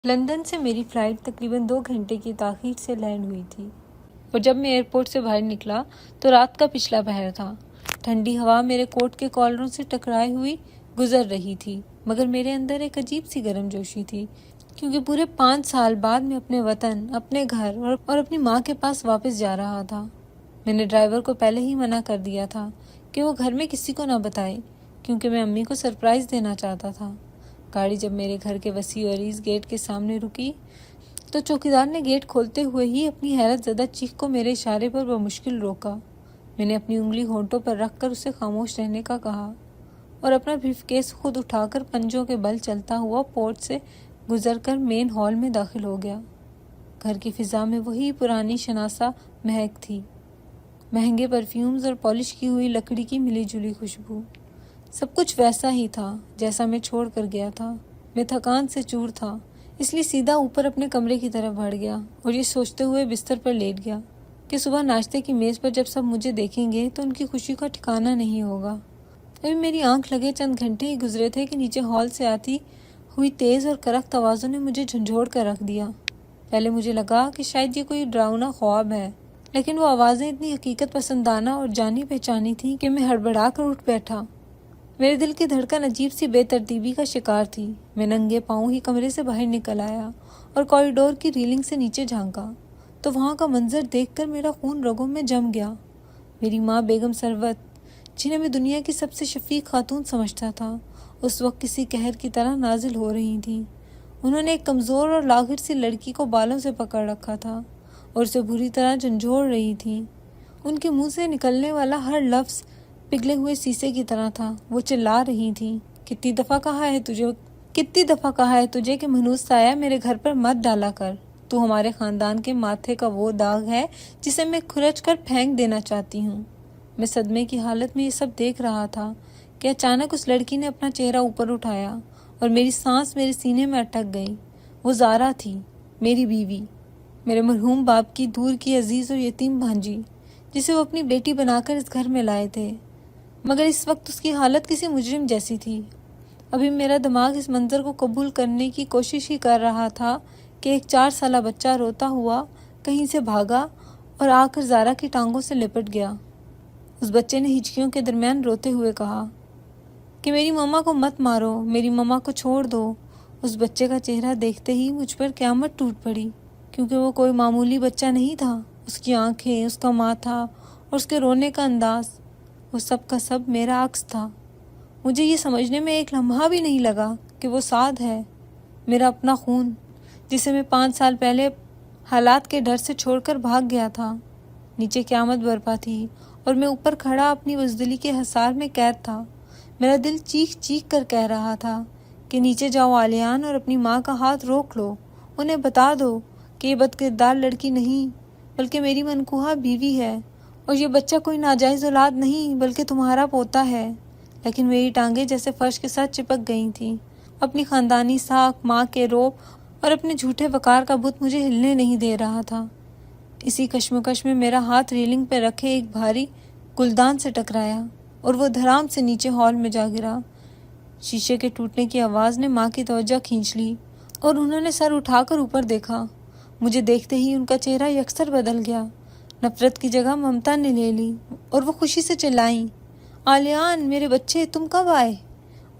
London سے میری flight تقریباً 2 گھنٹے کی تاخیر سے لینڈ ہوئی تھی اور جب میں ایئرپورٹ سے باہر نکلا تو رات کا پچھلا پہر تھا۔ ٹھنڈی ہوا میرے کوٹ کے کالروں سے ٹکرائے ہوئی گزر رہی تھی، مگر میرے اندر ایک عجیب سی گرم جوشی تھی، کیونکہ پورے 5 سال بعد میں اپنے وطن، اپنے گھر اور اپنی ماں کے پاس واپس جا رہا تھا۔ میں نے ڈرائیور کو پہلے ہی منع کر دیا تھا کہ وہ گھر میں کسی کو نہ بتائے، کیونکہ میں امی کو سرپرائز دینا چاہتا تھا۔ گاڑی جب میرے گھر کے وسیع و عریض گیٹ کے سامنے رکی تو چوکیدار نے گیٹ کھولتے ہوئے ہی اپنی حیرت زدہ چیخ کو میرے اشارے پر بمشکل روکا۔ میں نے اپنی انگلی ہونٹوں پر رکھ کر اسے خاموش رہنے کا کہا اور اپنا بریف کیس خود اٹھا کر پنجوں کے بل چلتا ہوا پورٹ سے گزر کر مین ہال میں داخل ہو گیا۔ گھر کی فضا میں وہی پرانی شناسا مہک تھی، مہنگے پرفیومز اور پالش کی ہوئی لکڑی کی ملی جلی خوشبو۔ سب کچھ ویسا ہی تھا جیسا میں چھوڑ کر گیا تھا۔ میں تھکان سے چور تھا، اس لیے سیدھا اوپر اپنے کمرے کی طرف بڑھ گیا اور یہ سوچتے ہوئے بستر پر لیٹ گیا کہ صبح ناشتے کی میز پر جب سب مجھے دیکھیں گے تو ان کی خوشی کا ٹھکانہ نہیں ہوگا۔ ابھی میری آنکھ لگے چند گھنٹے ہی گزرے تھے کہ نیچے ہال سے آتی ہوئی تیز اور کرخت آوازوں نے مجھے جھنجھوڑ کر رکھ دیا۔ پہلے مجھے لگا کہ شاید یہ کوئی ڈراؤنا خواب ہے، لیکن وہ آوازیں اتنی حقیقت پسندانہ اور جانی پہچانی تھیں کہ میں ہڑبڑا کر اٹھ بیٹھا۔ میرے دل کی دھڑکن عجیب سی بے ترتیبی کا شکار تھی۔ میں ننگے پاؤں ہی کمرے سے باہر نکل آیا اور کوریڈور کی ریلنگ سے نیچے جھانکا تو وہاں کا منظر دیکھ کر میرا خون رگوں میں جم گیا۔ میری ماں بیگم ثروت، جنہیں میں دنیا کی سب سے شفیق خاتون سمجھتا تھا، اس وقت کسی قہر کی طرح نازل ہو رہی تھیں۔ انہوں نے ایک کمزور اور لاغر سی لڑکی کو بالوں سے پکڑ رکھا تھا اور اسے بری طرح جھنجھوڑ رہی تھیں۔ ان کے منہ سے نکلنے والا ہر لفظ پگھلے ہوئے شیشے کی طرح تھا۔ وہ چلا رہی تھیں، کتنی دفعہ کہا ہے تجھے کہ مہنوز سایہ میرے گھر پر مت ڈالا کر۔ تو ہمارے خاندان کے ماتھے کا وہ داغ ہے جسے میں کھرچ کر پھینک دینا چاہتی ہوں۔ میں صدمے کی حالت میں یہ سب دیکھ رہا تھا کہ اچانک اس لڑکی نے اپنا چہرہ اوپر اٹھایا اور میری سانس میرے سینے میں اٹک گئی۔ وہ زارا تھی، میری بیوی، میرے مرحوم باپ کی دور کی عزیز اور یتیم بھانجی، جسے وہ اپنی بیٹی بنا کر اس گھر میں لائے تھے، مگر اس وقت اس کی حالت کسی مجرم جیسی تھی۔ ابھی میرا دماغ اس منظر کو قبول کرنے کی کوشش ہی کر رہا تھا کہ ایک 4 سالہ بچہ روتا ہوا کہیں سے بھاگا اور آ کر زارا کی ٹانگوں سے لپٹ گیا۔ اس بچے نے ہچکیوں کے درمیان روتے ہوئے کہا کہ میری ماما کو مت مارو، میری ماما کو چھوڑ دو۔ اس بچے کا چہرہ دیکھتے ہی مجھ پر قیامت ٹوٹ پڑی، کیونکہ وہ کوئی معمولی بچہ نہیں تھا۔ اس کی آنکھیں، اس کا ماتھا اور اس کے رونے کا انداز، وہ سب کا سب میرا عکس تھا۔ مجھے یہ سمجھنے میں ایک لمحہ بھی نہیں لگا کہ وہ سعد ہے، میرا اپنا خون، جسے میں 5 سال پہلے حالات کے ڈر سے چھوڑ کر بھاگ گیا تھا۔ نیچے قیامت برپا تھی اور میں اوپر کھڑا اپنی بزدلی کے حصار میں قید تھا۔ میرا دل چیخ چیخ کر کہہ رہا تھا کہ نیچے جاؤ عالیان اور اپنی ماں کا ہاتھ روک لو، انہیں بتا دو کہ یہ بدکردار لڑکی نہیں بلکہ میری منکوہہ بیوی ہے، اور یہ بچہ کوئی ناجائز اولاد نہیں بلکہ تمہارا پوتا ہے۔ لیکن میری ٹانگیں جیسے فرش کے ساتھ چپک گئی تھیں۔ اپنی خاندانی ساکھ، ماں کے روب اور اپنے جھوٹے وقار کا بت مجھے ہلنے نہیں دے رہا تھا۔ اسی کشمکش میں میرا ہاتھ ریلنگ پہ رکھے ایک بھاری گلدان سے ٹکرایا اور وہ دھڑام سے نیچے ہال میں جا گرا۔ شیشے کے ٹوٹنے کی آواز نے ماں کی توجہ کھینچ لی اور انہوں نے سر اٹھا کر اوپر دیکھا۔ مجھے دیکھتے ہی ان کا چہرہ یکسر بدل گیا۔ نفرت کی جگہ ممتا نے لے لی اور وہ خوشی سے چلائیں، عالیان میرے بچے، تم کب آئے؟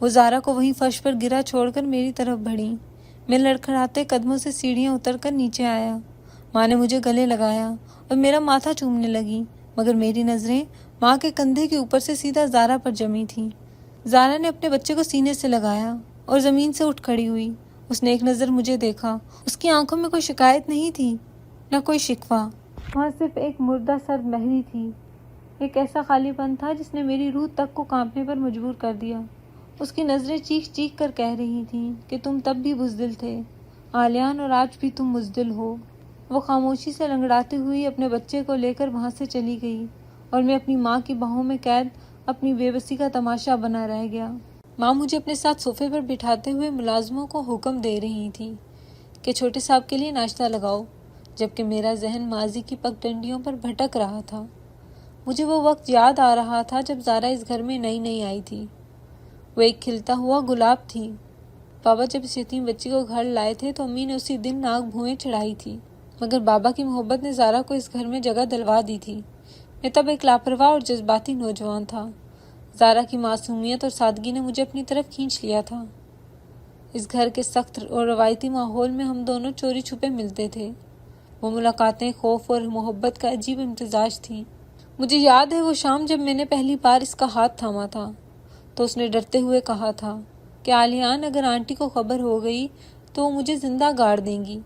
وہ زارا کو وہیں فرش پر گرا چھوڑ کر میری طرف بڑھیں۔ میں لڑکھڑاتے قدموں سے سیڑھیاں اتر کر نیچے آیا۔ ماں نے مجھے گلے لگایا اور میرا ماتھا چومنے لگی، مگر میری نظریں ماں کے کندھے کے اوپر سے سیدھا زارا پر جمی تھیں۔ زارا نے اپنے بچے کو سینے سے لگایا اور زمین سے اٹھ کھڑی ہوئی۔ اس نے ایک نظر مجھے دیکھا۔ اس کی آنکھوں میں کوئی شکایت نہیں تھی، نہ کوئی شکوہ، وہاں صرف ایک مردہ سرد مہری تھی۔ ایک ایسا خالی پن تھا جس نے میری روح تک کو کانپنے پر مجبور کر دیا۔ اس کی نظریں چیخ چیخ کر کہہ رہی تھیں کہ تم تب بھی بزدل تھے عالیان، اور آج بھی تم بزدل ہو۔ وہ خاموشی سے لنگڑاتی ہوئی اپنے بچے کو لے کر وہاں سے چلی گئی اور میں اپنی ماں کی باہوں میں قید اپنی بے بسی کا تماشا بنا رہ گیا۔ ماں مجھے اپنے ساتھ صوفے پر بٹھاتے ہوئے ملازموں کو حکم دے رہی تھیں کہ چھوٹے صاحب کے لیے ناشتہ لگاؤ، جبکہ میرا ذہن ماضی کی پگڈنڈیوں پر بھٹک رہا تھا۔ مجھے وہ وقت یاد آ رہا تھا جب زارا اس گھر میں نئی نئی آئی تھی۔ وہ ایک کھلتا ہوا گلاب تھی، بابا جب اس یتیم بچی کو گھر لائے تھے تو امی نے اسی دن ناک بھوئیں چڑھائی تھی، مگر بابا کی محبت نے زارا کو اس گھر میں جگہ دلوا دی تھی۔ میں تب ایک لاپرواہ اور جذباتی نوجوان تھا۔ زارا کی معصومیت اور سادگی نے مجھے اپنی طرف کھینچ لیا تھا۔ اس گھر کے سخت اور روایتی ماحول میں ہم دونوں چوری چھپے ملتے تھے۔ وہ ملاقاتیں خوف اور محبت کا عجیب امتزاج تھیں۔ مجھے یاد ہے وہ شام جب میں نے پہلی بار اس کا ہاتھ تھاما تھا تو اس نے ڈرتے ہوئے کہا تھا کہ عالیان اگر آنٹی کو خبر ہو گئی تو وہ مجھے زندہ گاڑ دیں گی۔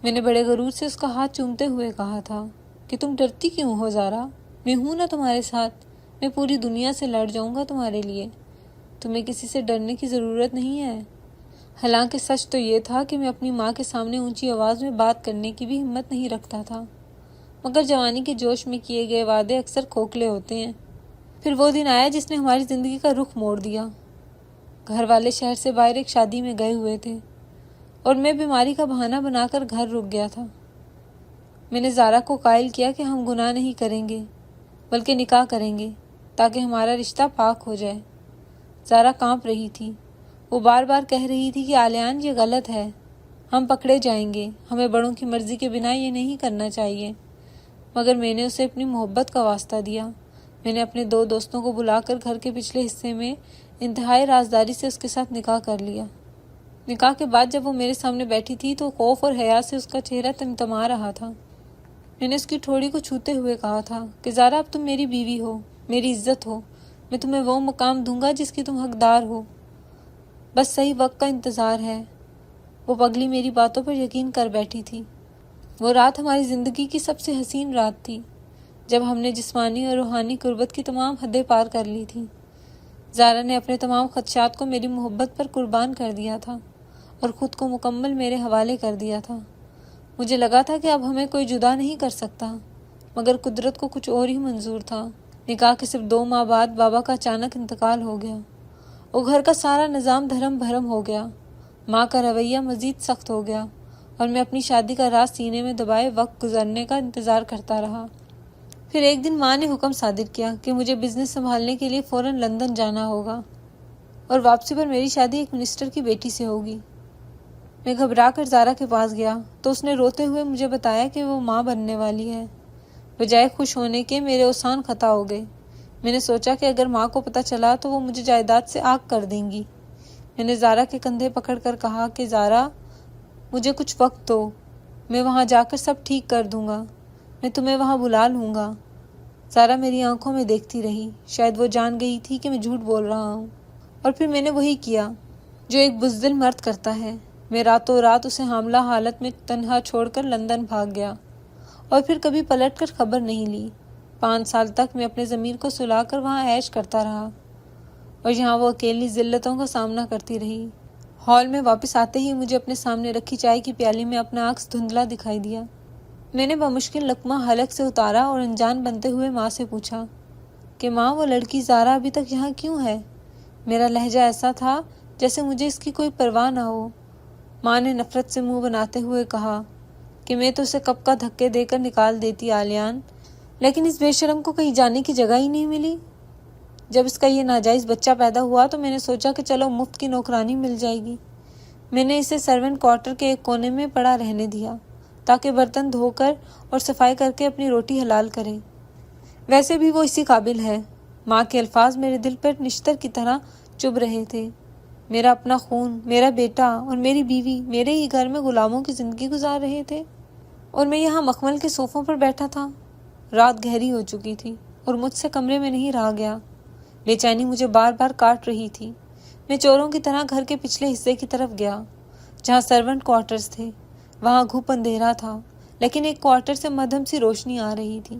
میں نے بڑے غرور سے اس کا ہاتھ چومتے ہوئے کہا تھا کہ تم ڈرتی کیوں ہو زارا؟ میں ہوں نا تمہارے ساتھ، میں پوری دنیا سے لڑ جاؤں گا تمہارے لیے، تمہیں کسی سے ڈرنے کی ضرورت نہیں ہے۔ حالانکہ سچ تو یہ تھا کہ میں اپنی ماں کے سامنے اونچی آواز میں بات کرنے کی بھی ہمت نہیں رکھتا تھا، مگر جوانی کے جوش میں کیے گئے وعدے اکثر کھوکھلے ہوتے ہیں۔ پھر وہ دن آیا جس نے ہماری زندگی کا رخ موڑ دیا۔ گھر والے شہر سے باہر ایک شادی میں گئے ہوئے تھے اور میں بیماری کا بہانہ بنا کر گھر رک گیا تھا۔ میں نے زارا کو قائل کیا کہ ہم گناہ نہیں کریں گے بلکہ نکاح کریں گے تاکہ ہمارا رشتہ پاک ہو جائے۔ زارا کانپ رہی تھی، وہ بار بار کہہ رہی تھی کہ عالیان یہ غلط ہے، ہم پکڑے جائیں گے، ہمیں بڑوں کی مرضی کے بنا یہ نہیں کرنا چاہیے۔ مگر میں نے اسے اپنی محبت کا واسطہ دیا۔ میں نے اپنے 2 دوستوں کو بلا کر گھر کے پچھلے حصے میں انتہائی رازداری سے اس کے ساتھ نکاح کر لیا۔ نکاح کے بعد جب وہ میرے سامنے بیٹھی تھی تو خوف اور حیا سے اس کا چہرہ تمتما رہا تھا۔ میں نے اس کی ٹھوڑی کو چھوتے ہوئے کہا تھا کہ زارا اب تم میری بیوی ہو، میری عزت ہو، میں تمہیں وہ مقام دوں گا جس کی تم حقدار ہو، بس صحیح وقت کا انتظار ہے۔ وہ پگلی میری باتوں پر یقین کر بیٹھی تھی۔ وہ رات ہماری زندگی کی سب سے حسین رات تھی، جب ہم نے جسمانی اور روحانی قربت کی تمام حدیں پار کر لی تھی۔ زارا نے اپنے تمام خدشات کو میری محبت پر قربان کر دیا تھا اور خود کو مکمل میرے حوالے کر دیا تھا۔ مجھے لگا تھا کہ اب ہمیں کوئی جدا نہیں کر سکتا، مگر قدرت کو کچھ اور ہی منظور تھا۔ نکاح کے صرف 2 ماہ بعد بابا کا اچانک انتقال ہو گیا۔ وہ گھر کا سارا نظام دھرم بھرم ہو گیا، ماں کا رویہ مزید سخت ہو گیا اور میں اپنی شادی کا راز سینے میں دبائے وقت گزرنے کا انتظار کرتا رہا۔ پھر ایک دن ماں نے حکم صادر کیا کہ مجھے بزنس سنبھالنے کے لیے فوراً لندن جانا ہوگا اور واپسی پر میری شادی ایک منسٹر کی بیٹی سے ہوگی۔ میں گھبرا کر زارا کے پاس گیا تو اس نے روتے ہوئے مجھے بتایا کہ وہ ماں بننے والی ہے۔ بجائے خوش ہونے کے میرے اوسان خطا ہو گئے۔ میں نے سوچا کہ اگر ماں کو پتہ چلا تو وہ مجھے جائیداد سے آگ کر دیں گی۔ میں نے زارا کے کندھے پکڑ کر کہا کہ زارا، مجھے کچھ وقت دو، میں وہاں جا کر سب ٹھیک کر دوں گا، میں تمہیں وہاں بلا لوں گا۔ زارا میری آنکھوں میں دیکھتی رہی، شاید وہ جان گئی تھی کہ میں جھوٹ بول رہا ہوں، اور پھر میں نے وہی کیا جو ایک بزدل مرد کرتا ہے۔ میں راتوں رات اسے حاملہ حالت میں تنہا چھوڑ کر لندن بھاگ گیا اور پھر کبھی پلٹ کر خبر نہیں لی۔ 5 سال تک میں اپنے ضمیر کو سلا کر وہاں عیش کرتا رہا اور یہاں وہ اکیلی ذلتوں کا سامنا کرتی رہی۔ ہال میں واپس آتے ہی مجھے اپنے سامنے رکھی چائے کی پیالی میں اپنا عکس دھندلا دکھائی دیا۔ میں نے بمشکل لقمہ حلق سے اتارا اور انجان بنتے ہوئے ماں سے پوچھا کہ ماں، وہ لڑکی زارا ابھی تک یہاں کیوں ہے؟ میرا لہجہ ایسا تھا جیسے مجھے اس کی کوئی پرواہ نہ ہو۔ ماں نے نفرت سے منہ بناتے ہوئے کہا کہ میں تو اسے کب کا دھکے دے کر نکال دیتی عالیان، لیکن اس بے شرم کو کہیں جانے کی جگہ ہی نہیں ملی۔ جب اس کا یہ ناجائز بچہ پیدا ہوا تو میں نے سوچا کہ چلو مفت کی نوکرانی مل جائے گی۔ میں نے اسے سرونٹ کوارٹر کے ایک کونے میں پڑا رہنے دیا تاکہ برتن دھو کر اور صفائی کر کے اپنی روٹی حلال کرے۔ ویسے بھی وہ اسی قابل ہے۔ ماں کے الفاظ میرے دل پر نشتر کی طرح چبھ رہے تھے۔ میرا اپنا خون، میرا بیٹا اور میری بیوی میرے ہی گھر میں غلاموں کی زندگی گزار رہے تھے اور میں یہاں مخمل کے صوفوں پر بیٹھا تھا۔ رات گہری ہو چکی تھی اور مجھ سے کمرے میں نہیں رہا گیا۔ بے چینی مجھے بار بار کاٹ رہی تھی۔ میں چوروں کی طرح گھر کے پچھلے حصے کی طرف گیا جہاں سرونٹ کوارٹرز تھے۔ وہاں گھوپ اندھیرا تھا لیکن ایک کوارٹر سے مدھم سی روشنی آ رہی تھی۔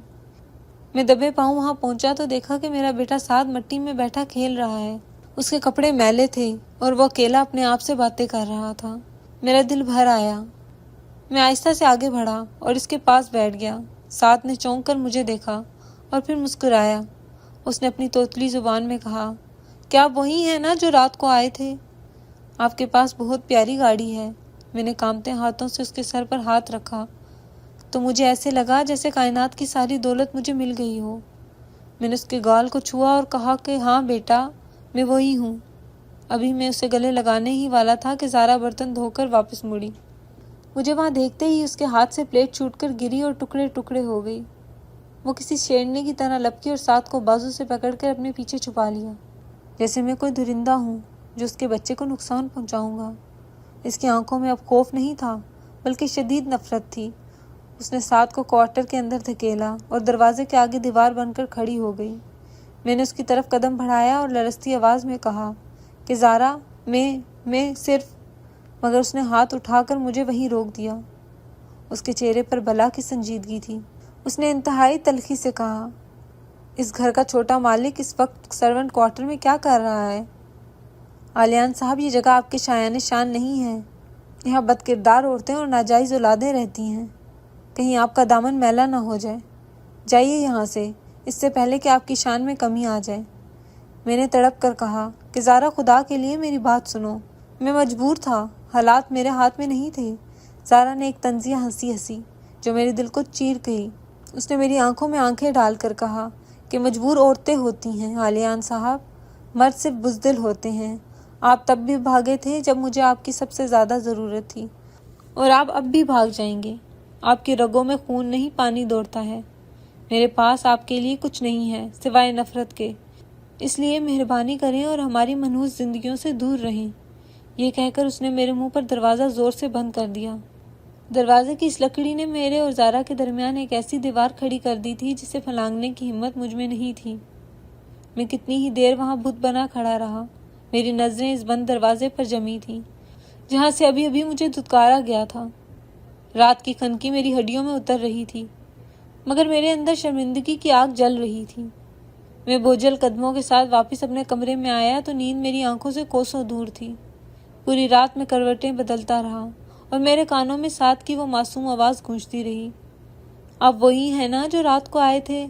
میں دبے پاؤں وہاں پہنچا تو دیکھا کہ میرا بیٹا ساتھ مٹی میں بیٹھا کھیل رہا ہے۔ اس کے کپڑے میلے تھے اور وہ اکیلا اپنے آپ سے باتیں کر رہا تھا۔ میرا دل بھر آیا۔ میں آہستہ سے آگے بڑھا اور اس کے پاس بیٹھ گیا۔ ساتھ نے چونک کر مجھے دیکھا اور پھر مسکرایا۔ اس نے اپنی توتلی زبان میں کہا، کیا آپ وہی ہیں نا جو رات کو آئے تھے؟ آپ کے پاس بہت پیاری گاڑی ہے۔ میں نے کانپتے ہاتھوں سے اس کے سر پر ہاتھ رکھا تو مجھے ایسے لگا جیسے کائنات کی ساری دولت مجھے مل گئی ہو۔ میں نے اس کے گال کو چھوا اور کہا کہ ہاں بیٹا، میں وہی ہوں۔ ابھی میں اسے گلے لگانے ہی والا تھا کہ زارا برتن دھو کر واپس مڑی۔ مجھے وہاں دیکھتے ہی اس کے ہاتھ سے پلیٹ چھوٹ کر گری اور ٹکڑے ٹکڑے ہو گئی۔ وہ کسی شیرنی کی طرح لپکی اور ساتھ کو بازو سے پکڑ کر اپنے پیچھے چھپا لیا، جیسے میں کوئی درندہ ہوں جو اس کے بچے کو نقصان پہنچاؤں گا۔ اس کی آنکھوں میں اب خوف نہیں تھا بلکہ شدید نفرت تھی۔ اس نے ساتھ کو کوارٹر کے اندر دھکیلا اور دروازے کے آگے دیوار بن کر کھڑی ہو گئی۔ میں نے اس کی طرف قدم بڑھایا اور لرزتی آواز میں کہا کہ زارا، میں صرف، مگر اس نے ہاتھ اٹھا کر مجھے وہیں روک دیا۔ اس کے چہرے پر بلا کی سنجیدگی تھی۔ اس نے انتہائی تلخی سے کہا، اس گھر کا چھوٹا مالک اس وقت سرونٹ کوارٹر میں کیا کر رہا ہے؟ آلیان صاحب، یہ جگہ آپ کے شایان شان نہیں ہے۔ یہاں بد کردار عورتیں اور ناجائز اولادیں رہتی ہیں۔ کہیں آپ کا دامن میلا نہ ہو جائے۔ جائیے یہاں سے، اس سے پہلے کہ آپ کی شان میں کمی آ جائے۔ میں نے تڑپ کر کہا کہ زارا، خدا کے لیے میری بات سنو۔ میں مجبور تھا، حالات میرے ہاتھ میں نہیں تھے۔ زارا نے ایک طنزیہ ہنسی ہنسی جو میرے دل کو چیر گئی۔ اس نے میری آنکھوں میں آنکھیں ڈال کر کہا کہ مجبور عورتیں ہوتی ہیں آلیان صاحب، مرد صرف بزدل ہوتے ہیں۔ آپ تب بھی بھاگے تھے جب مجھے آپ کی سب سے زیادہ ضرورت تھی، اور آپ اب بھی بھاگ جائیں گے۔ آپ کی رگوں میں خون نہیں، پانی دوڑتا ہے۔ میرے پاس آپ کے لیے کچھ نہیں ہے سوائے نفرت کے، اس لیے مہربانی کریں اور ہماری منحوس زندگیوں سے دور رہیں۔ یہ کہہ کر اس نے میرے منہ پر دروازہ زور سے بند کر دیا۔ دروازے کی اس لکڑی نے میرے اور زارا کے درمیان ایک ایسی دیوار کھڑی کر دی تھی جسے پھلانگنے کی ہمت مجھ میں نہیں تھی۔ میں کتنی ہی دیر وہاں بت بنا کھڑا رہا۔ میری نظریں اس بند دروازے پر جمی تھیں جہاں سے ابھی ابھی مجھے دھتکارا گیا تھا۔ رات کی خنکی میری ہڈیوں میں اتر رہی تھی، مگر میرے اندر شرمندگی کی آگ جل رہی تھی۔ میں بوجھل قدموں کے ساتھ واپس اپنے کمرے میں آیا تو نیند میری آنکھوں سے کوسوں دور تھی۔ پوری رات میں کروٹیں بدلتا رہا اور میرے کانوں میں ساتھ کی وہ معصوم آواز گونجتی رہی، آپ وہی ہیں نا جو رات کو آئے تھے؟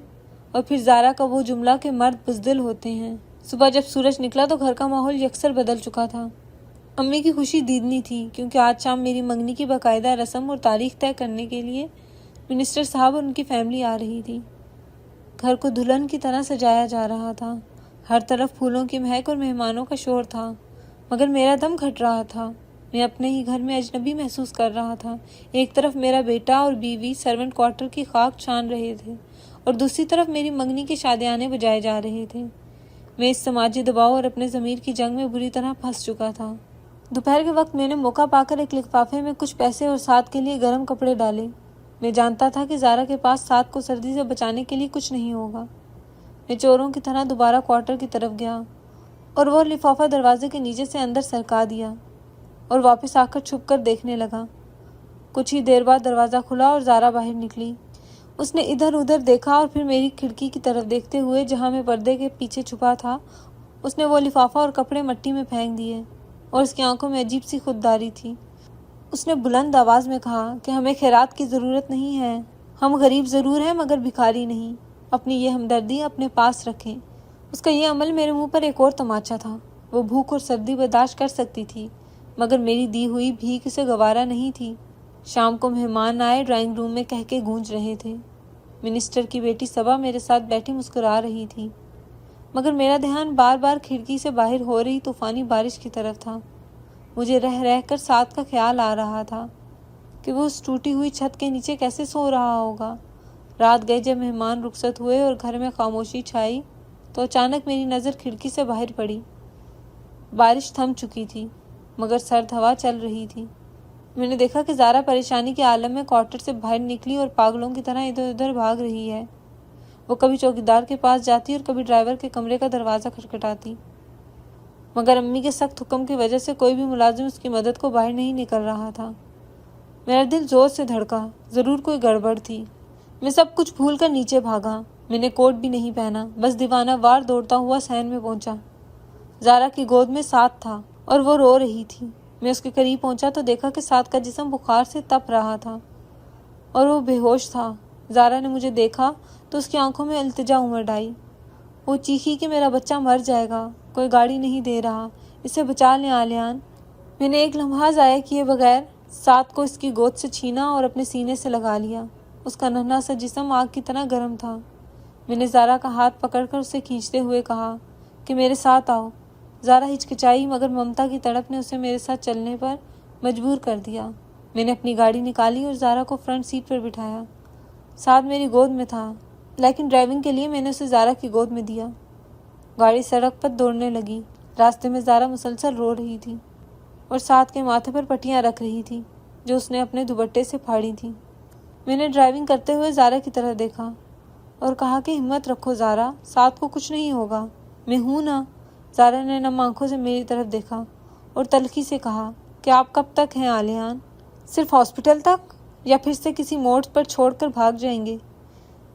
اور پھر زارا کا وہ جملہ کہ مرد بزدل ہوتے ہیں۔ صبح جب سورج نکلا تو گھر کا ماحول یکسر بدل چکا تھا۔ امی کی خوشی دیدنی تھی کیونکہ آج شام میری منگنی کی باقاعدہ رسم اور تاریخ طے کرنے کے لیے منسٹر صاحب اور ان کی فیملی آ رہی تھی۔ گھر کو دلہن کی طرح سجایا جا رہا تھا۔ ہر طرف پھولوں کی مہک اور مہمانوں کا شور تھا، مگر میرا دم گھٹ رہا تھا۔ میں اپنے ہی گھر میں اجنبی محسوس کر رہا تھا۔ ایک طرف میرا بیٹا اور بیوی سرونٹ کوارٹر کی خاک چھان رہے تھے اور دوسری طرف میری منگنی کے شادیانے بجائے جا رہے تھے۔ میں اس سماجی دباؤ اور اپنے ضمیر کی جنگ میں بری طرح پھنس چکا تھا۔ دوپہر کے وقت میں نے موقع پا کر ایک لفافے میں کچھ پیسے اور ساتھ کے لیے گرم کپڑے ڈالے۔ میں جانتا تھا کہ زارا کے پاس ساتھ کو سردی سے بچانے کے لیے کچھ نہیں ہوگا۔ میں چوروں کی طرح دوبارہ کوارٹر کی طرف گیا اور وہ لفافہ دروازے کے نیچے سے اندر سرکا دیا اور واپس آ کر چھپ کر دیکھنے لگا۔ کچھ ہی دیر بعد دروازہ کھلا اور زارا باہر نکلی۔ اس نے ادھر ادھر دیکھا اور پھر میری کھڑکی کی طرف دیکھتے ہوئے جہاں میں پردے کے پیچھے چھپا تھا، اس نے وہ لفافہ اور کپڑے مٹی میں پھینک دیے اور اس کی آنکھوں میں عجیب سی خودداری تھی۔ اس نے بلند آواز میں کہا کہ ہمیں خیرات کی ضرورت نہیں ہے، ہم غریب ضرور ہیں مگر بھکاری نہیں، اپنی یہ ہمدردی اپنے پاس رکھیں۔ اس کا یہ عمل میرے منہ پر ایک اور تماچا تھا۔ وہ بھوک اور سردی برداشت کر سکتی تھی مگر میری دی ہوئی بھیک اسے گوارا نہیں تھی۔ شام کو مہمان آئے، ڈرائنگ روم میں کہکے گونج رہے تھے۔ منسٹر کی بیٹی صبا میرے ساتھ بیٹھی مسکرا رہی تھی، مگر میرا دھیان بار بار کھڑکی سے باہر ہو رہی طوفانی بارش کی طرف تھا۔ مجھے رہ رہ کر ساتھ کا خیال آ رہا تھا کہ وہ اس ٹوٹی ہوئی چھت کے نیچے کیسے سو رہا ہوگا۔ رات گئے جب مہمان رخصت ہوئے اور گھر میں خاموشی چھائی تو اچانک میری نظر کھڑکی سے باہر پڑی۔ بارش تھم چکی تھی مگر سرد ہوا چل رہی تھی۔ میں نے دیکھا کہ زارا پریشانی کے عالم میں کوارٹر سے باہر نکلی اور پاگلوں کی طرح ادھر ادھر بھاگ رہی ہے۔ وہ کبھی چوکیدار کے پاس جاتی اور کبھی ڈرائیور کے کمرے کا دروازہ کھٹکھٹاتی، مگر امی کے سخت حکم کی وجہ سے کوئی بھی ملازم اس کی مدد کو باہر نہیں نکل رہا تھا۔ میرا دل زور سے دھڑکا، ضرور کوئی گڑبڑ تھی۔ میں سب کچھ بھول کر نیچے بھاگا۔ میں نے کوٹ بھی نہیں پہنا، بس دیوانہ وار دوڑتا ہوا صحن میں پہنچا۔ زارا کی گود میں ساتھ تھا اور وہ رو رہی تھی۔ میں اس کے قریب پہنچا تو دیکھا کہ ساتھ کا جسم بخار سے تپ رہا تھا اور وہ بے ہوش تھا۔ زارا نے مجھے دیکھا تو اس کی آنکھوں میں التجا امڑ آئی۔ وہ چیخی کہ میرا بچہ مر جائے گا، کوئی گاڑی نہیں دے رہا، اسے بچا لیں آلیان۔ میں نے ایک لمحہ ضائع کیے بغیر ساتھ کو اس کی گود سے چھینا اور اپنے سینے سے لگا لیا۔ اس کا ننھا سا جسم آگ کی طرح گرم تھا۔ میں نے زارا کا ہاتھ پکڑ کر اسے کھینچتے ہوئے کہا کہ میرے ساتھ آؤ۔ زارا ہچکچائی مگر ممتا کی تڑپ نے اسے میرے ساتھ چلنے پر مجبور کر دیا۔ میں نے اپنی گاڑی نکالی اور زارا کو فرنٹ سیٹ پر بٹھایا۔ ساتھ میری گود میں تھا، لیکن ڈرائیونگ کے لیے میں نے اسے زارا کی گود میں دیا۔ گاڑی سڑک پر دوڑنے لگی۔ راستے میں زارا مسلسل رو رہی تھی اور ساتھ کے ماتھے پر پٹیاں رکھ رہی تھی جو اس نے اپنے دوپٹے سے پھاڑی تھیں۔ میں نے ڈرائیونگ کرتے ہوئے زارا کی طرف دیکھا اور کہا کہ ہمت رکھو زارا، ساتھ کو کچھ نہیں ہوگا، میں ہوں نا۔ زارا نے نم آنکھوں سے میری طرف دیکھا اور تلخی سے کہا کہ آپ کب تک ہیں عالیان؟ صرف ہاسپٹل تک، یا پھر سے کسی موڑ پر چھوڑ کر بھاگ جائیں گے؟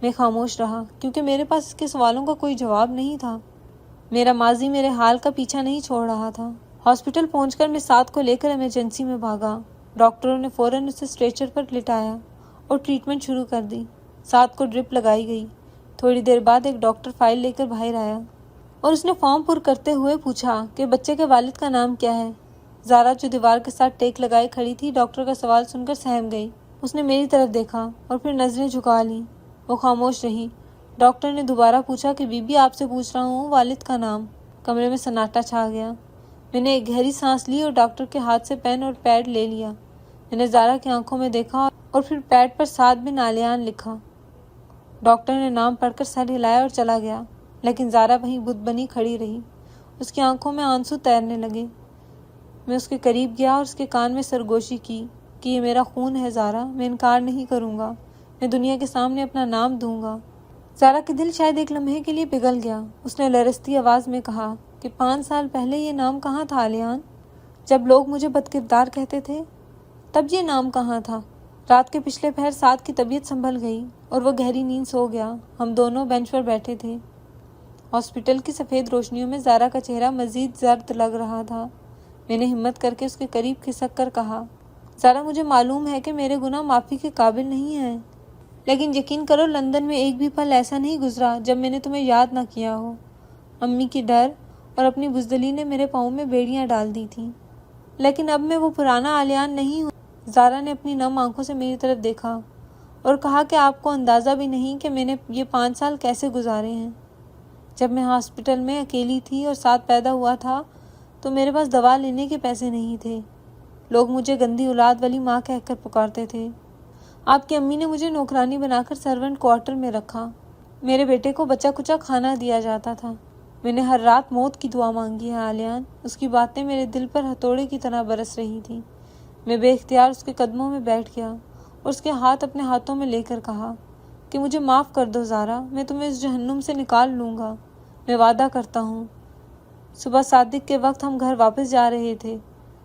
میں خاموش رہا کیونکہ میرے پاس اس کے سوالوں کا کوئی جواب نہیں تھا۔ میرا ماضی میرے حال کا پیچھا نہیں چھوڑ رہا تھا۔ ہاسپٹل پہنچ کر میں ساتھ کو لے کر ایمرجنسی میں بھاگا۔ ڈاکٹروں نے فوراً اسے اسٹریچر پر لٹایا اور ٹریٹمنٹ شروع کر دی۔ ساتھ کو ڈرپ لگائی گئی۔ تھوڑی دیر بعد ایک ڈاکٹر فائل لے کر باہر آیا اور اس نے فارم پر کرتے ہوئے پوچھا کہ بچے کے والد کا نام کیا ہے۔ زارا جو دیوار کے ساتھ ٹیک لگائے کھڑی تھی ڈاکٹر کا سوال سن کر سہم گئی۔ اس نے میری طرف دیکھا اور پھر نظریں جھکا لیں۔ وہ خاموش رہی۔ ڈاکٹر نے دوبارہ پوچھا کہ بی بی آپ سے پوچھ رہا ہوں والد کا نام۔ کمرے میں سناٹا چھا گیا۔ میں نے ایک گہری سانس لی اور ڈاکٹر کے ہاتھ سے پین اور پیڈ لے لیا۔ میں نے زارا کی آنکھوں میں دیکھا اور پھر پیڈ پر سعد بن علیان لکھا۔ ڈاکٹر نے نام پڑھ کر سر ہلایا اور چلا گیا، لیکن زارا وہیں بت بنی کھڑی رہی۔ اس کی آنکھوں میں آنسو تیرنے لگے۔ میں اس کے قریب گیا اور اس کے کان میں سرگوشی کی کہ یہ میرا خون ہے زارا، میں انکار نہیں کروں گا، میں دنیا کے سامنے اپنا نام دوں گا۔ زارا کا دل شاید ایک لمحے کے لیے پگھل گیا۔ اس نے لرزتی آواز میں کہا کہ 5 سال پہلے یہ نام کہاں تھا علیان؟ جب لوگ مجھے بدکردار کہتے تھے تب یہ نام کہاں تھا؟ رات کے پچھلے پہر سعد کی طبیعت سنبھل گئی اور وہ گہری نیند سو گیا۔ ہم دونوں بینچ پر بیٹھے تھے۔ ہاسپٹل کی سفید روشنیوں میں زارا کا چہرہ مزید زرد لگ رہا تھا۔ میں نے ہمت کر کے اس کے قریب کھسک کر کہا، زارا مجھے معلوم ہے کہ میرے گناہ معافی کے قابل نہیں ہیں، لیکن یقین کرو لندن میں ایک بھی پل ایسا نہیں گزرا جب میں نے تمہیں یاد نہ کیا ہو۔ امی کی ڈر اور اپنی بزدلی نے میرے پاؤں میں بیڑیاں ڈال دی تھیں، لیکن اب میں وہ پرانا علیان نہیں ہوں۔ زارا نے اپنی نم آنکھوں سے میری طرف دیکھا اور کہا کہ آپ کو اندازہ بھی نہیں کہ میں نے یہ 5 سال کیسے گزارے ہیں۔ جب میں ہاسپٹل میں اکیلی تھی اور ساتھ پیدا ہوا تھا تو میرے پاس دوا لینے کے پیسے نہیں تھے۔ لوگ مجھے گندی اولاد والی ماں کہہ کر پکارتے تھے۔ آپ کی امی نے مجھے نوکرانی بنا کر سرونٹ کوارٹر میں رکھا۔ میرے بیٹے کو بچا کچا کھانا دیا جاتا تھا۔ میں نے ہر رات موت کی دعا مانگی ہے علیان۔ اس کی باتیں میرے دل پر ہتھوڑے کی طرح برس رہی تھیں۔ میں بے اختیار اس کے قدموں میں بیٹھ گیا اور اس کے ہاتھ اپنے ہاتھوں میں لے کر کہا کہ مجھے معاف کر دو زارا، میں تمہیں اس جہنم سے نکال لوں گا، میں وعدہ کرتا ہوں۔ صبح صادق کے وقت ہم گھر واپس جا رہے تھے۔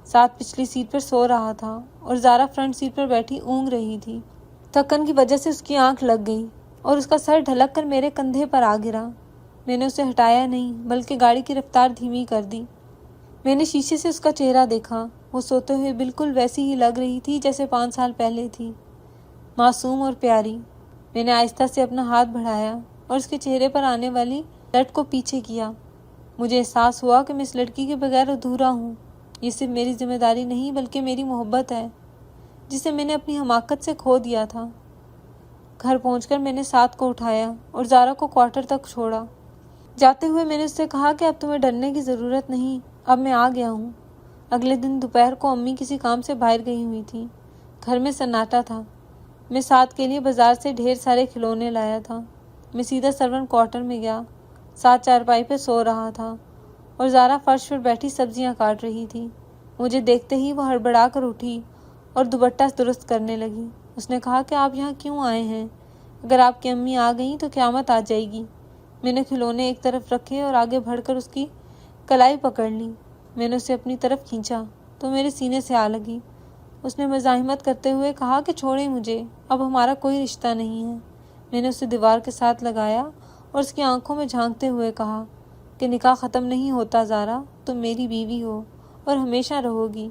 ساتھ پچھلی سیٹ پر سو رہا تھا اور زارا فرنٹ سیٹ پر بیٹھی اونگ رہی تھی۔ تھکن کی وجہ سے اس کی آنکھ لگ گئی اور اس کا سر ڈھلک کر میرے کندھے پر آ گرا۔ میں نے اسے ہٹایا نہیں بلکہ گاڑی کی رفتار دھیمی کر دی۔ میں نے شیشے سے اس کا چہرہ دیکھا۔ وہ سوتے ہوئے بالکل ویسی ہی لگ رہی تھی جیسے 5 سال پہلے تھی، معصوم اور پیاری۔ میں نے آہستہ سے اپنا ہاتھ بڑھایا اور اس کے چہرے پر آنے والی لٹ کو پیچھے کیا۔ مجھے احساس ہوا کہ میں اس لڑکی کے بغیر ادھورا ہوں۔ یہ صرف میری ذمہ داری نہیں بلکہ میری محبت ہے جسے میں نے اپنی حماقت سے کھو دیا تھا۔ گھر پہنچ کر میں نے سعد کو اٹھایا اور زارا کو کوارٹر تک چھوڑا۔ جاتے ہوئے میں نے اس سے کہا کہ اب تمہیں ڈرنے کی ضرورت نہیں، اب میں آ گیا ہوں۔ اگلے دن دوپہر کو امی کسی کام سے باہر گئی ہوئی تھی۔ گھر میں سناٹا تھا۔ میں سعد کے لیے بازار سے ڈھیر سارے کھلونے لایا تھا۔ میں سیدھا سرونٹ کوارٹر میں گیا۔ سعد چارپائی پہ سو رہا تھا اور زارا فرش پر بیٹھی سبزیاں کاٹ رہی تھی۔ مجھے دیکھتے ہی وہ ہڑبڑا کر اٹھی اور دوپٹہ درست کرنے لگی۔ اس نے کہا کہ آپ یہاں کیوں آئے ہیں؟ اگر آپ کی امی آ گئیں تو قیامت آ جائے گی۔ میں نے کھلونے ایک طرف رکھے اور آگے بڑھ کر اس کی کلائی پکڑ لی۔ میں نے اسے اپنی طرف کھینچا تو میرے سینے سے آ لگی۔ اس نے مزاحمت کرتے ہوئے کہا کہ چھوڑیں مجھے، اب ہمارا کوئی رشتہ نہیں ہے۔ میں نے اسے دیوار کے ساتھ لگایا اور اس کی آنکھوں میں جھانکتے ہوئے کہا کہ نکاح ختم نہیں ہوتا زارا، تم میری بیوی ہو اور ہمیشہ رہو گی۔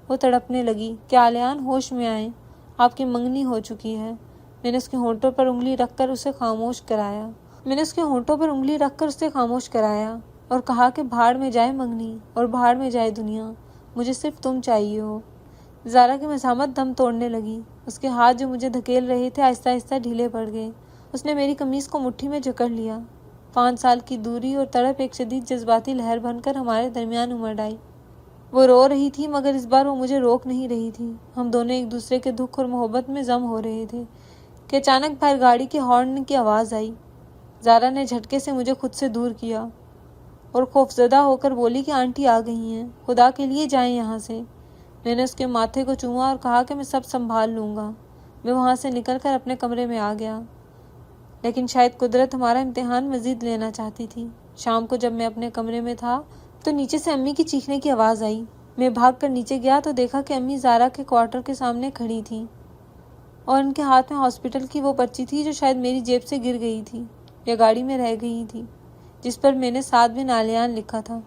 وہ تڑپنے لگی کہ علیان ہوش میں آئیں، آپ کی منگنی ہو چکی ہے۔ میں نے اس کے ہونٹوں پر انگلی رکھ کر اسے خاموش کرایا اور کہا کہ بھاڑ میں جائے منگنی اور بھاڑ میں جائے دنیا، مجھے صرف تم چاہیے ہو۔ زارا کی مزاحمت دم توڑنے لگی۔ اس کے ہاتھ جو مجھے دھکیل رہے تھے آہستہ آہستہ ڈھیلے پڑ گئے۔ اس نے میری قمیص کو مٹھی میں جکڑ لیا۔ 5 سال کی دوری اور تڑپ ایک شدید جذباتی لہر بن کر ہمارے درمیان امڑ آئی۔ وہ رو رہی تھی مگر اس بار وہ مجھے روک نہیں رہی تھی۔ ہم دونوں ایک دوسرے کے دکھ اور محبت میں ضم ہو رہے تھے کہ اچانک باہر گاڑی کے ہارن کی آواز آئی۔ زارا نے جھٹکے سے مجھے خود سے دور کیا اور خوفزدہ ہو کر بولی کہ آنٹی آ گئی ہیں، خدا کے لیے جائیں یہاں سے۔ میں نے اس کے ماتھے کو چوما اور کہا کہ میں سب سنبھال لوں گا۔ میں وہاں سے نکل کر اپنے کمرے میں آ گیا، لیکن شاید قدرت ہمارا امتحان مزید لینا چاہتی تھی۔ شام کو جب میں اپنے کمرے میں تھا تو نیچے سے امی کی چیخنے کی آواز آئی۔ میں بھاگ کر نیچے گیا تو دیکھا کہ امی زارا کے کوارٹر کے سامنے کھڑی تھیں اور ان کے ہاتھ میں ہاسپٹل کی وہ پرچی تھی جو شاید میری جیب سے گر گئی تھی یا گاڑی میں رہ گئی تھی، جس پر میں نے 7 بن آلیان لکھا تھا۔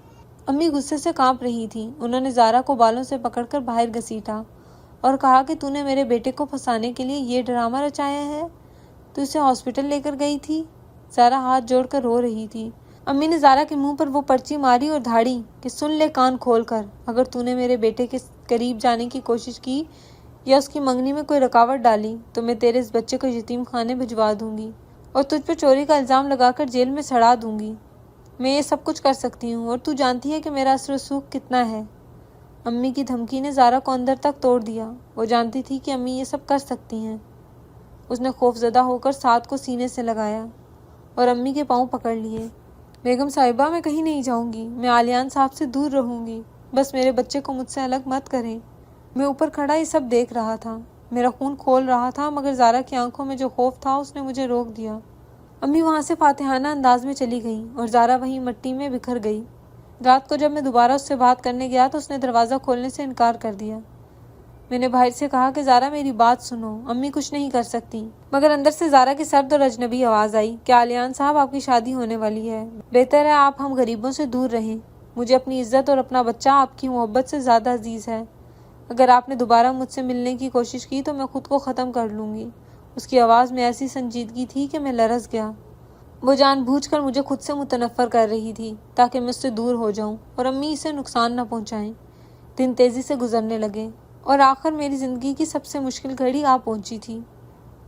امی غصے سے کانپ رہی تھی۔ انہوں نے زارا کو بالوں سے پکڑ کر باہر گھسیٹا اور کہا کہ تو نے میرے بیٹے کو پھنسانے کے لیے یہ ڈرامہ رچایا ہے، تو اسے ہاسپٹل لے کر گئی تھی۔ زارا ہاتھ جوڑ کر رو رہی تھی۔ امی نے زارا کے منہ پر وہ پرچی ماری اور دھاڑی کہ سن لے کان کھول کر، اگر تو نے میرے بیٹے کے قریب جانے کی کوشش کی یا اس کی منگنی میں کوئی رکاوٹ ڈالی تو میں تیرے اس بچے کو یتیم خانے بھجوا دوں گی اور تجھ پر چوری کا الزام لگا کر جیل میں سڑا دوں گی۔ میں یہ سب کچھ کر سکتی ہوں اور تو جانتی ہے کہ میرا اثر و رسوخ کتنا ہے۔ امی کی دھمکی نے زارا کو اندر تک توڑ دیا۔ وہ جانتی تھی کہ امی یہ سب کر سکتی ہیں۔ اس نے خوفزدہ ہو کر ساتھ کو سینے سے لگایا اور امی کے پاؤں پکڑ لیے۔ بیگم صاحبہ، میں کہیں نہیں جاؤں گی، میں آلیان صاحب سے دور رہوں گی، بس میرے بچے کو مجھ سے الگ مت کریں۔ میں اوپر کھڑا یہ سب دیکھ رہا تھا، میرا خون کھول رہا تھا، مگر زارا کی آنکھوں میں جو خوف تھا اس نے مجھے روک دیا۔ امی وہاں سے فاتحانہ انداز میں چلی گئی اور زارا وہیں مٹی میں بکھر گئی۔ رات کو جب میں دوبارہ اس سے بات کرنے گیا تو اس نے دروازہ کھولنے سے انکار کر دیا۔ میں نے باہر سے کہا کہ زارا میری بات سنو، امی کچھ نہیں کر سکتی، مگر اندر سے زارا کی سرد اور اجنبی آواز آئی کہ آلیان صاحب، آپ کی شادی ہونے والی ہے، بہتر ہے آپ ہم غریبوں سے دور رہیں۔ مجھے اپنی عزت اور اپنا بچہ آپ کی محبت سے زیادہ عزیز ہے۔ اگر آپ نے دوبارہ مجھ سے ملنے کی کوشش کی تو میں خود کو ختم کر لوں گی۔ اس کی آواز میں ایسی سنجیدگی تھی کہ میں لرز گیا۔ وہ جان بوجھ کر مجھے خود سے متنفر کر رہی تھی تاکہ میں اس سے دور ہو جاؤں اور امی اسے نقصان نہ پہنچائیں۔ دن تیزی سے گزرنے لگے اور آخر میری زندگی کی سب سے مشکل گھڑی آ پہنچی تھی۔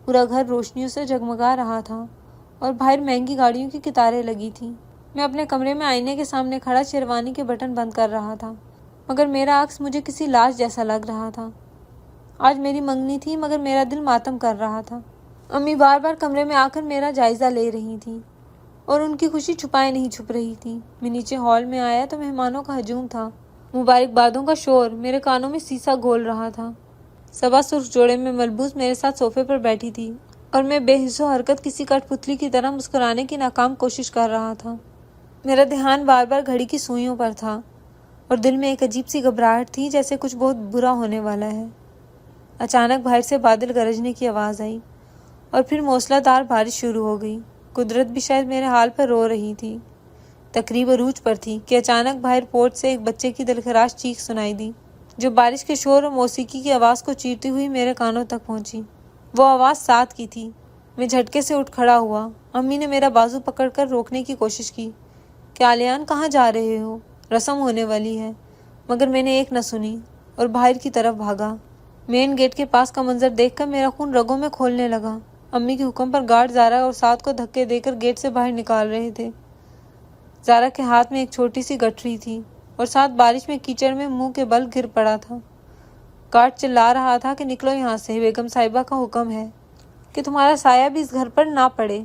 پورا گھر روشنیوں سے جگمگا رہا تھا اور باہر مہنگی گاڑیوں کی قطاریں لگی تھیں۔ میں اپنے کمرے میں آئینے کے سامنے کھڑا شیروانی کے بٹن بند کر رہا تھا، مگر میرا عکس مجھے کسی لاش جیسا لگ رہا تھا۔ آج میری منگنی تھی مگر میرا دل ماتم کر رہا تھا۔ امی بار بار کمرے میں آ کر میرا جائزہ لے رہی تھیں اور ان کی خوشی چھپائے نہیں چھپ رہی تھی۔ میں نیچے ہال میں آیا تو مہمانوں کا ہجوم تھا، مبارکبادوں کا شور میرے کانوں میں سیسا گھول رہا تھا۔ صبا سرخ جوڑے میں ملبوس میرے ساتھ صوفے پر بیٹھی تھی اور میں بے حس و حرکت کسی کٹ پتلی کی طرح مسکرانے کی ناکام کوشش کر رہا تھا۔ میرا دھیان بار بار گھڑی کی سوئیوں پر تھا اور دل میں ایک عجیب سی گھبراہٹ تھی، جیسے کچھ بہت برا ہونے والا ہے۔ اچانک باہر سے بادل گرجنے کی آواز آئی اور پھر موسلا دھار بارش شروع ہو گئی۔ قدرت بھی شاید میرے حال پر رو رہی تھی۔ تقریب عروج پر تھی کہ اچانک باہر پورچ سے ایک بچے کی دلخراش چیخ سنائی دی، جو بارش کے شور اور موسیقی کی آواز کو چیرتی ہوئی میرے کانوں تک پہنچی۔ وہ آواز سات کی تھی۔ میں جھٹکے سے اٹھ کھڑا ہوا۔ امی نے میرا بازو پکڑ کر روکنے کی کوشش کی کہ آلیان کہاں جا رہے ہو، رسم ہونے والی ہے، مگر میں نے ایک نہ سنی اور باہر کی طرف بھاگا۔ مین گیٹ کے پاس کا منظر دیکھ کر میرا خون رگوں میں کھولنے لگا۔ امی کے حکم پر گارڈ زارا اور سات کو دھکے دے کر گیٹ سے باہر نکال رہے تھے۔ زارا کے ہاتھ میں ایک چھوٹی سی گٹھری تھی اور ساتھ بارش میں کیچڑ میں منہ کے بل گر پڑا تھا۔ گارڈ چلا رہا تھا کہ نکلو یہاں سے، بیگم صاحبہ کا حکم ہے کہ تمہارا سایہ بھی اس گھر پر نہ پڑے۔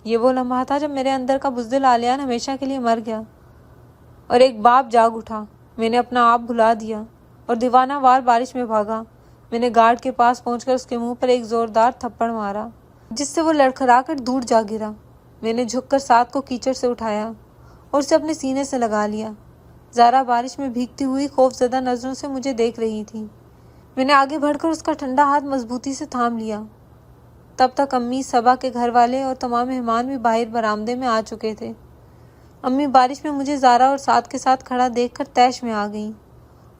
یہ وہ لمحہ تھا جب میرے اندر کا بزدل آلیان ہمیشہ کے لیے مر گیا اور ایک باپ جاگ اٹھا۔ میں نے اپنا آپ بھلا دیا اور دیوانہ وار بارش میں بھاگا۔ میں نے گارڈ کے پاس پہنچ کر اس کے منہ پر ایک زوردار تھپڑ مارا، جس سے وہ لڑکھڑا کر دور جا گرا۔ میں نے جھک کر سات کو کیچڑ سے اٹھایا اور اسے اپنے سینے سے لگا لیا۔ زارا بارش میں بھیگتی ہوئی خوف زدہ نظروں سے مجھے دیکھ رہی تھی۔ میں نے آگے بڑھ کر اس کا ٹھنڈا ہاتھ مضبوطی سے تھام لیا۔ تب تک امی، صبا کے گھر والے اور تمام مہمان بھی باہر برآمدے میں آ چکے تھے۔ امی بارش میں مجھے زارا اور سات کے ساتھ کھڑا دیکھ کر طیش میں آ گئیں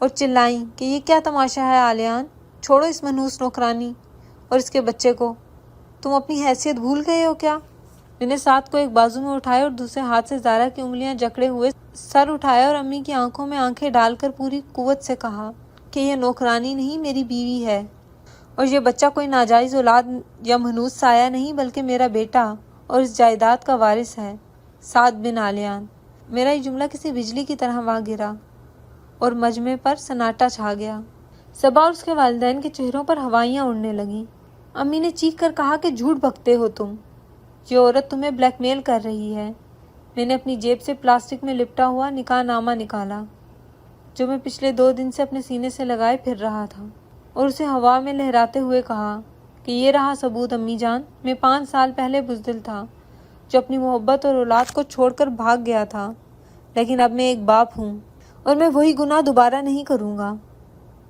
اور چلائیں کہ یہ کیا تماشا ہے آلیان، چھوڑو اس منحوس نوکرانی اور اس کے بچے کو، تم اپنی حیثیت بھول گئے ہو کیا؟ میں نے سات کو ایک بازو میں اٹھایا اور دوسرے ہاتھ سے زارا کی انگلیاں جکڑے ہوئے سر اٹھایا اور امی کی آنکھوں میں آنکھیں ڈال کر پوری قوت سے کہا کہ یہ نوکرانی نہیں، میری بیوی ہے، اور یہ بچہ کوئی ناجائز اولاد یا منحوس سایہ نہیں، بلکہ میرا بیٹا اور اس جائیداد کا وارث ہے۔ سعد بن علیان۔ میرا یہ جملہ کسی بجلی کی طرح وہاں گرا اور مجمع پر سناٹا چھا گیا۔ صبا اور اس کے والدین کے چہروں پر ہوائیاں اڑنے لگیں۔ امی نے چیخ کر کہا کہ جھوٹ بکتے ہو تم، یہ عورت تمہیں بلیک میل کر رہی ہے۔ میں نے اپنی جیب سے پلاسٹک میں لپٹا ہوا نکاح نامہ نکالا جو میں پچھلے 2 دن سے اپنے سینے سے لگائے پھر رہا تھا، اور اسے ہوا میں لہراتے ہوئے کہا کہ یہ رہا ثبوت امی جان، میں 5 سال پہلے بزدل تھا جو اپنی محبت اور اولاد کو چھوڑ کر بھاگ گیا تھا، لیکن اب میں ایک باپ ہوں اور میں وہی گناہ دوبارہ نہیں کروں گا۔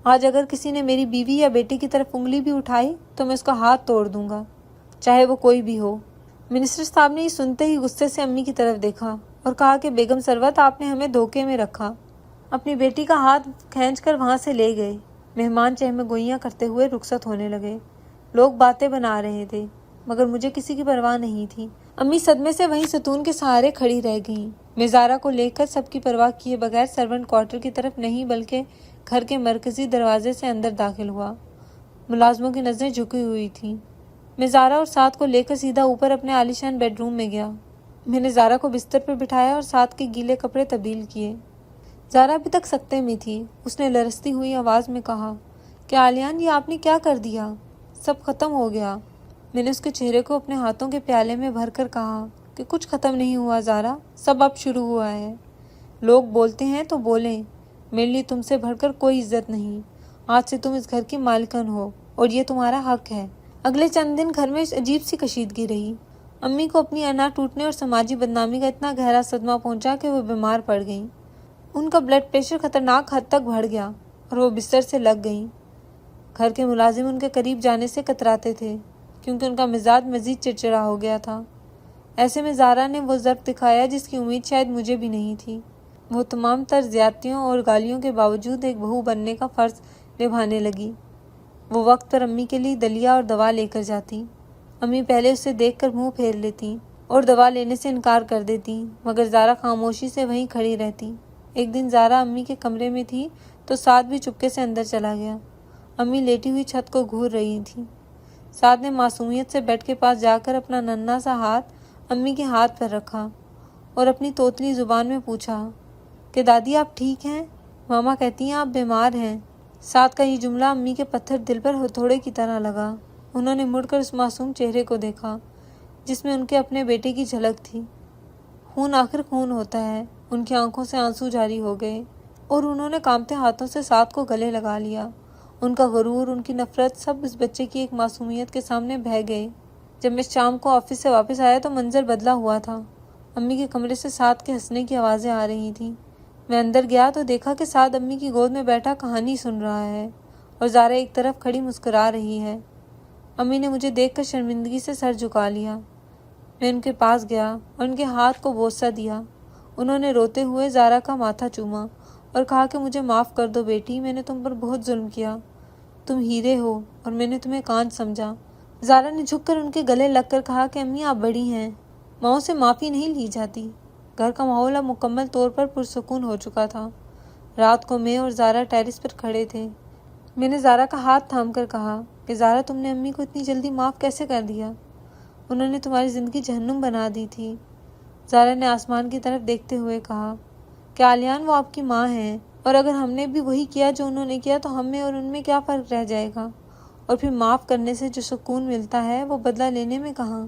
آج اگر کسی نے میری بیوی یا بیٹی کی طرف انگلی بھی اٹھائی تو میں اس کا ہاتھ توڑ دوں گا، چاہے وہ کوئی بھی ہو۔ منسٹر صاحب نے یہ سنتے ہی غصے سے امی کی طرف دیکھا اور کہا کہ بیگم ثروت، آپ نے ہمیں دھوکے میں رکھا۔ اپنی بیٹی کا ہاتھ کھینچ کر وہاں سے لے گئے۔ مہمان چہمہ گوئیاں کرتے ہوئے رخصت ہونے لگے۔ لوگ باتیں بنا رہے تھے مگر مجھے کسی کی پرواہ نہیں تھی۔ امی صدمے سے وہیں ستون کے سہارے کھڑی رہ گئیں۔ میں زارا کو لے کر سب کی پرواہ کیے بغیر سرونٹ کوارٹر کی طرف نہیں بلکہ گھر کے مرکزی دروازے سے اندر داخل ہوا۔ ملازموں کی نظریں جھکی ہوئی تھیں۔ میں زارا اور سعد کو لے کر سیدھا اوپر اپنے عالیشان بیڈ روم میں گیا۔ میں نے زارا کو بستر پر بٹھایا اور سعد کے گیلے کپڑے تبدیل کیے۔ زارا ابھی تک سکتے میں تھی۔ اس نے لرزتی ہوئی آواز میں کہا کہ علیان، یہ آپ نے کیا کر دیا؟ سب ختم ہو گیا۔ میں نے اس کے چہرے کو اپنے ہاتھوں کے پیالے میں بھر کر کہا کہ کچھ ختم نہیں ہوا زارا، سب اب شروع ہوا ہے۔ لوگ بولتے ہیں تو بولیں، میرے لیے تم سے بڑھ کر کوئی عزت نہیں۔ آج سے تم اس گھر کی مالکن ہو اور یہ تمہارا حق ہے۔ اگلے چند دن گھر میں عجیب سی کشیدگی رہی۔ امی کو اپنی انا ٹوٹنے اور سماجی بدنامی کا اتنا گہرا صدمہ پہنچا کہ وہ بیمار پڑ گئیں۔ ان کا بلڈ پریشر خطرناک حد تک بڑھ گیا اور وہ بستر سے لگ گئیں۔ گھر کے ملازم ان کے قریب جانے سے کتراتے تھے کیونکہ ان کا مزاج مزید چڑچڑا ہو گیا تھا۔ ایسے میں زارا نے وہ ضرب دکھایا جس کی امید شاید مجھے بھی نہیں تھی۔ وہ تمام تر زیادتیوں اور گالیوں کے باوجود ایک بہو بننے کا فرض نبھانے لگی۔ وہ وقت پر امی کے لیے دلیا اور دوا لے کر جاتی۔ امی پہلے اسے دیکھ کر منہ پھیر لیتی اور دوا لینے سے انکار کر دیتی مگر زارا خاموشی سے وہیں کھڑی رہتی۔ ایک دن زارا امی کے کمرے میں تھی تو سعد بھی چپکے سے اندر چلا گیا۔ امی لیٹی ہوئی چھت کو گھور رہی تھی۔ سعد نے معصومیت سے بیڈ کے پاس جا کر اپنا ننھا سا ہاتھ امی کے ہاتھ پر رکھا اور اپنی توتلی زبان میں پوچھا کہ دادی آپ ٹھیک ہیں؟ ماما کہتی ہیں آپ بیمار ہیں۔ سعد کا یہ جملہ امی کے پتھر دل پر ہتھوڑے کی طرح لگا۔ انہوں نے مڑ کر اس معصوم چہرے کو دیکھا جس میں ان کے اپنے بیٹے کی جھلک تھی۔ خون آخر خون ہوتا ہے۔ ان کی آنکھوں سے آنسو جاری ہو گئے اور انہوں نے کانپتے ہاتھوں سے سعد کو گلے لگا لیا۔ ان کا غرور، ان کی نفرت، سب اس بچے کی ایک معصومیت کے سامنے بہہ گئے۔ جب میں شام کو آفس سے واپس آیا تو منظر بدلا ہوا تھا۔ امی کے کمرے سے سعد کے ہنسنے کی آوازیں آ رہی تھیں۔ میں اندر گیا تو دیکھا کہ سعد امی کی گود میں بیٹھا کہانی سن رہا ہے اور زارا ایک طرف کھڑی مسکرا رہی ہے۔ امی نے مجھے دیکھ کر شرمندگی سے سر جھکا لیا۔ میں ان کے پاس گیا اور ان کے ہاتھ کو بوسہ دیا۔ انہوں نے روتے ہوئے زارا کا ماتھا چوما اور کہا کہ مجھے معاف کر دو بیٹی، میں نے تم پر بہت ظلم کیا۔ تم ہیرے ہو اور میں نے تمہیں کانچ سمجھا۔ زارا نے جھک کر ان کے گلے لگ کر کہا کہ امی آپ بڑی ہیں، ماؤں سے معافی نہیں لی جاتی۔ گھر کا ماحول اب مکمل طور پر پرسکون ہو چکا تھا۔ رات کو میں اور زارا ٹیرس پر کھڑے تھے۔ میں نے زارا کا ہاتھ تھام کر کہا کہ زارا تم نے امی کو اتنی جلدی معاف کیسے کر دیا؟ انہوں نے تمہاری زندگی جہنم بنا دی تھی۔ زارا نے آسمان کی طرف دیکھتے ہوئے کہا کہ علیان وہ آپ کی ماں ہیں اور اگر ہم نے بھی وہی کیا جو انہوں نے کیا تو ہم میں اور ان میں کیا فرق رہ جائے گا؟ اور پھر معاف کرنے سے جو سکون ملتا ہے وہ بدلہ لینے میں کہاں؟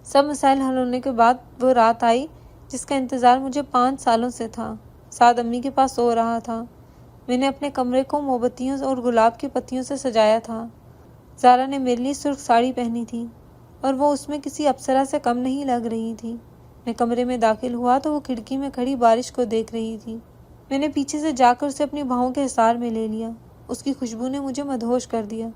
سب مسائل حل ہونے کے بعد وہ رات آئی جس کا انتظار مجھے 5 سالوں سے تھا۔ سعد امی کے پاس سو رہا تھا۔ میں نے اپنے کمرے کو موم بتیوں اور گلاب کی پتیوں سے سجایا تھا۔ زارا نے میرے لیے سرخ ساڑی پہنی تھی اور وہ اس میں کسی اپسرا سے کم نہیں لگ رہی تھی۔ میں کمرے میں داخل ہوا تو وہ کھڑکی میں کھڑی بارش کو دیکھ رہی تھی۔ میں نے پیچھے سے جا کر اسے اپنی باہوں کے حصار میں لے لیا۔ اس کی خوشبو نے مجھے مدہوش کر دیا۔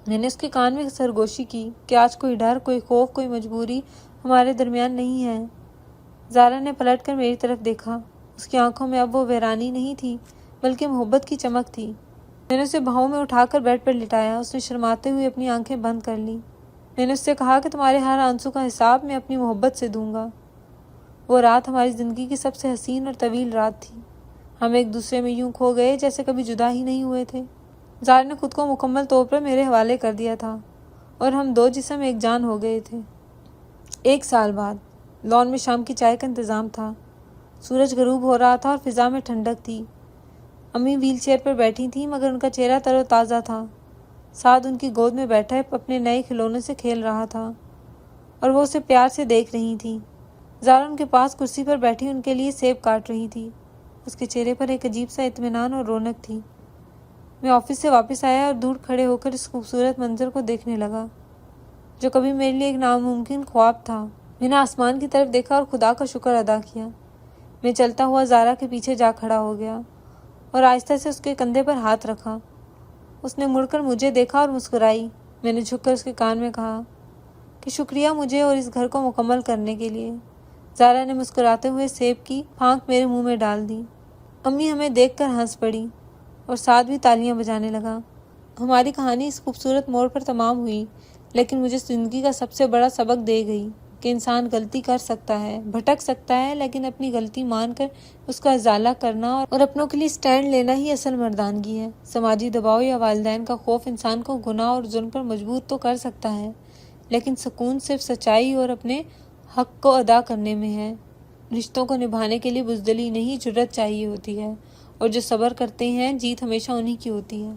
میں نے اس کے کان میں سرگوشی کی کہ آج کوئی ڈر، کوئی خوف، کوئی مجبوری ہمارے درمیان نہیں ہے۔ زارا نے پلٹ کر میری طرف دیکھا۔ اس کی آنکھوں میں اب وہ ویرانی نہیں تھی بلکہ محبت کی چمک تھی۔ میں نے اسے باہوں میں اٹھا کر بیڈ پر لٹایا۔ اس نے شرماتے ہوئے اپنی آنکھیں بند کر لی۔ میں نے اس سے کہا کہ تمہارے ہر آنسو کا حساب میں اپنی محبت سے دوں گا۔ وہ رات ہماری زندگی کی سب سے حسین اور طویل رات تھی۔ ہم ایک دوسرے میں یوں کھو گئے جیسے کبھی جدا ہی نہیں ہوئے تھے۔ زارا نے خود کو مکمل طور پر میرے حوالے کر دیا تھا اور ہم 2 جسم ایک جان ہو گئے تھے۔ 1 سال بعد لان میں شام کی چائے کا انتظام تھا۔ سورج غروب ہو رہا تھا اور فضا میں ٹھنڈک تھی۔ امی ویل چیئر پر بیٹھی تھیں مگر ان کا چہرہ تر و تازہ تھا۔ سعد ان کی گود میں بیٹھا اپنے نئے کھلونے سے کھیل رہا تھا اور وہ اسے پیار سے دیکھ رہی تھی۔ زارا ان کے پاس کرسی پر بیٹھی ان کے لیے سیب کاٹ رہی تھی۔ اس کے چہرے پر ایک عجیب سا اطمینان اور رونق تھی۔ میں آفس سے واپس آیا اور دور کھڑے ہو کر اس خوبصورت منظر کو دیکھنے لگا جو کبھی میرے لیے ایک ناممکن خواب تھا۔ میں نے آسمان کی طرف دیکھا اور خدا کا شکر ادا کیا۔ میں چلتا ہوا زارا کے پیچھے جا کھڑا ہو گیا اور آہستہ سے اس کے کندھے پر ہاتھ رکھا۔ اس نے مڑ کر مجھے دیکھا اور مسکرائی۔ میں نے جھک کر اس کے کان میں کہا کہ شکریہ مجھے اور اس گھر کو مکمل کرنے کے لیے۔ زارا نے مسکراتے ہوئے سیب کی پھانک میرے منہ میں ڈال دی۔ امی ہمیں دیکھ کر ہنس پڑی اور سعد بھی تالیاں بجانے لگا۔ ہماری کہانی اس خوبصورت موڑ پر تمام ہوئی، لیکن مجھے زندگی کا سب سے بڑا سبق دے گئی کہ انسان غلطی کر سکتا ہے، بھٹک سکتا ہے، لیکن اپنی غلطی مان کر اس کا ازالہ کرنا اور اپنوں کے لیے سٹینڈ لینا ہی اصل مردانگی ہے۔ سماجی دباؤ یا والدین کا خوف انسان کو گناہ اور ظلم پر مجبور تو کر سکتا ہے، لیکن سکون صرف سچائی اور اپنے حق کو ادا کرنے میں ہے۔ رشتوں کو نبھانے کے لیے بزدلی نہیں، جرأت چاہیے ہوتی ہے، اور جو صبر کرتے ہیں جیت ہمیشہ انہی کی ہوتی ہے۔